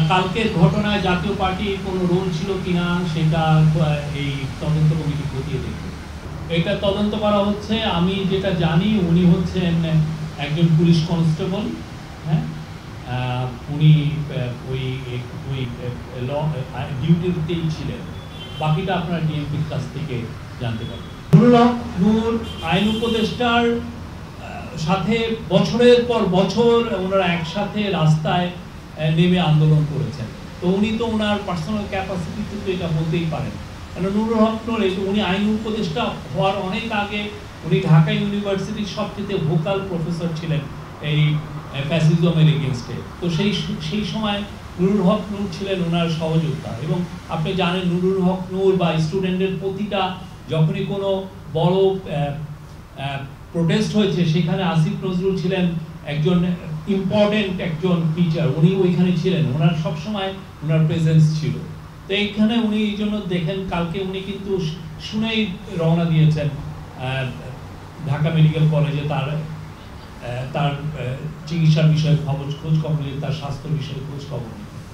কালকের ঘটনায় জাতীয় পার্টির কোনো রোল ছিল কিনা সেটা এই তদন্ত কমিটি খতিয়ে দেখবে। এটা তদন্ত করা হচ্ছে। আমি যেটা জানি উনি হচ্ছেন একজন পুলিশ কনস্টেবল। হ্যাঁ, উনি ওই ডিউটিতেই ছিলেন। বাকিটা আপনার ডিএমপির কাছ থেকে জানতে পারবেন। নুরুল হক নূর আইন উপদেষ্টার সাথে বছরের পর বছর ওনারা একসাথে রাস্তায় নেমে আন্দোলন করেছেন। তো উনি তো ওনার পার্সোনাল ক্যাপাসিটিতে তো এটা বলতেই পারেন। কারণ নুরুল হক নূর উনি আইন উপদেষ্টা হওয়ার অনেক আগে উনি ঢাকা ইউনিভার্সিটির সবচেয়ে ভোকাল প্রফেসর ছিলেন এই ফ্যাসিজমের এগেনস্টে। তো সেই সময় নুরুল হক নূর ছিলেন ওনার সহযোদ্ধা। এবং আপনি জানেন নুরুল হক নূর বা স্টুডেন্টের প্রতিটা যখনই কোনো বড় প্রোটেস্ট হয়েছে সেখানে আসিফ নজরুল ছিলেন একজন ইম্পর্টেন্ট একজন টিচার। উনি ওইখানে ছিলেন, ওনার সবসময় ওনার প্রেজেন্স ছিল। তো এইখানে উনি এই জন্য দেখেন কালকে উনি কিন্তু শুনেই রওনা দিয়েছেন ঢাকা মেডিকেল কলেজে তার চিকিৎসার বিষয়ে খোঁজ খবর, তার স্বাস্থ্য বিষয়ে খোঁজ খবর।